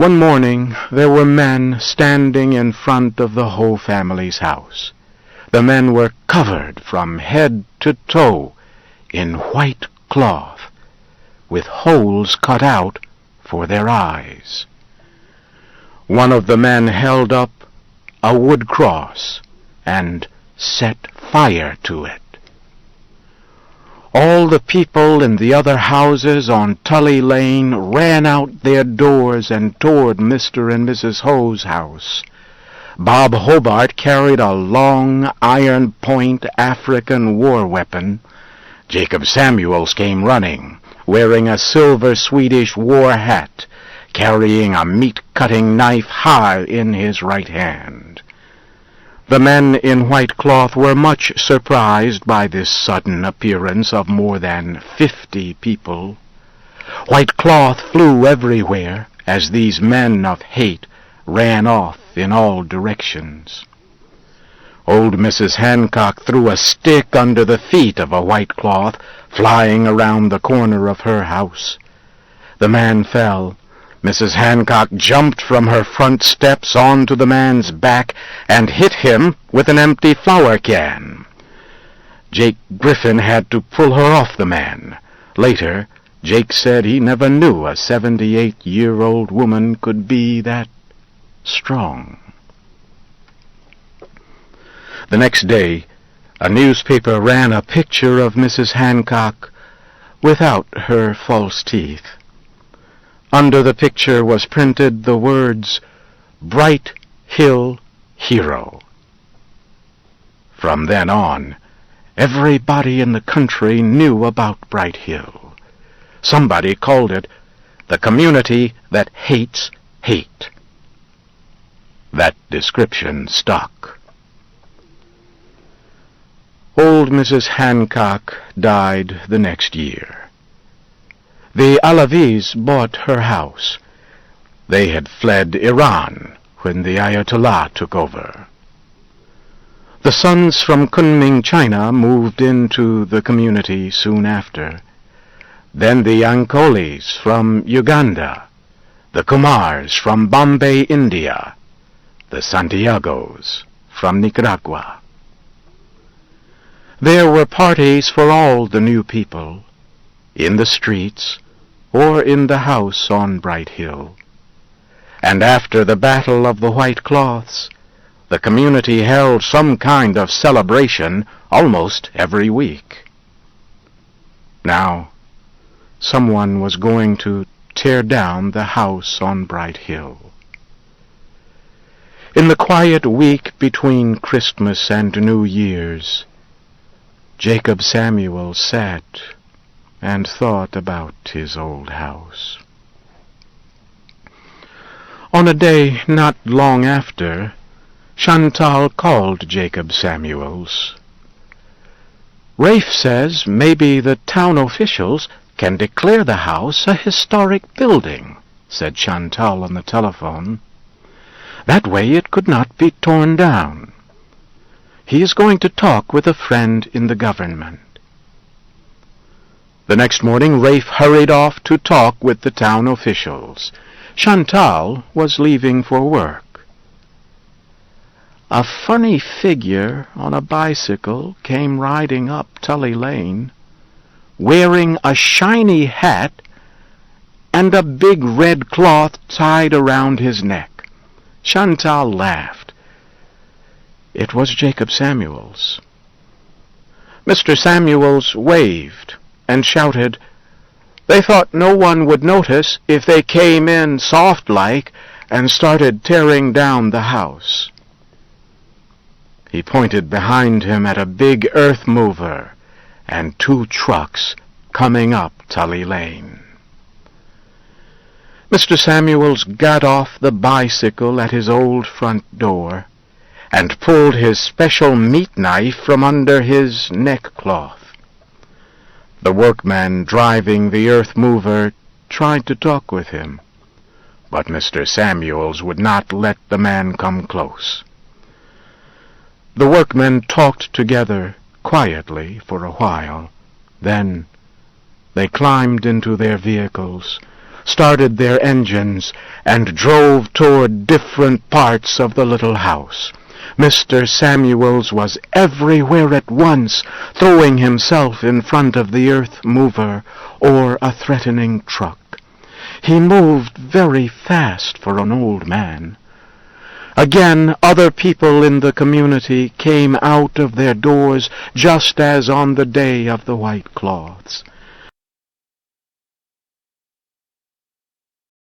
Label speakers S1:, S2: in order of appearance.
S1: One morning there were men standing in front of the whole family's house. The men were covered from head to toe in white cloth, with holes cut out for their eyes. One of the men held up a wood cross and set fire to it. All the people in the other houses on Tully Lane ran out their doors and toward Mr. and Mrs. Ho's house. Bob Hobart carried a long iron-point African war weapon. Jacob Samuels came running, wearing a silver Swedish war hat, carrying a meat-cutting knife high in his right hand. The men in white cloth were much surprised by this sudden appearance of more than 50 people. White cloth flew everywhere as these men of hate ran off in all directions. Old Mrs. Hancock threw a stick under the feet of a white cloth flying around the corner of her house. The man fell. Mrs. Hancock jumped from her front steps onto the man's back and hit him with an empty flour can. Jake Griffin had to pull her off the man. Later, Jake said he never knew a 78-year-old woman could be that strong. The next day, a newspaper ran a picture of Mrs. Hancock without her false teeth. Under the picture was printed the words, "Bright Hill Hero." From then on, everybody in the country knew about Bright Hill. Somebody called it the community that hates hate. That description stuck. Old Mrs. Hancock died the next year. The Alavis bought her house. They had fled Iran when the Ayatollah took over. The sons from Kunming, China moved into the community soon after. Then the Yankolis from Uganda, the Kumars from Bombay, India, the Santiagos from Nicaragua. There were parties for all the new people, in the streets or in the house on Bright Hill. And after the Battle of the White Cloths, the community held some kind of celebration almost every week. Now, someone was going to tear down the house on Bright Hill. In the quiet week between Christmas and New Year's, Jacob Samuel sat and thought about his old house. On a day not long after, Chantal called Jacob Samuels. "Rafe says maybe the town officials can declare the house a historic building," said Chantal on the telephone. "That way it could not be torn down. He is going to talk with a friend in the government." The next morning, Rafe hurried off to talk with the town officials. Chantal was leaving for work. A funny figure on a bicycle came riding up Tully Lane, wearing a shiny hat and a big red cloth tied around his neck. Chantal laughed. It was Jacob Samuels. Mr. Samuels waved and shouted, "They thought no one would notice if they came in soft-like and started tearing down the house." He pointed behind him at a big earth mover and 2 trucks coming up Tully Lane. Mr. Samuels got off the bicycle at his old front door and pulled his special meat knife from under his neckcloth. The workman driving the earth mover tried to talk with him, but Mr. Samuels would not let the man come close. The workmen talked together quietly for a while. Then they climbed into their vehicles, started their engines, and drove toward different parts of the little house. Mr. Samuels was everywhere at once, throwing himself in front of the earth mover or a threatening truck. He moved very fast for an old man. Again, other people in the community came out of their doors just as on the day of the white cloths.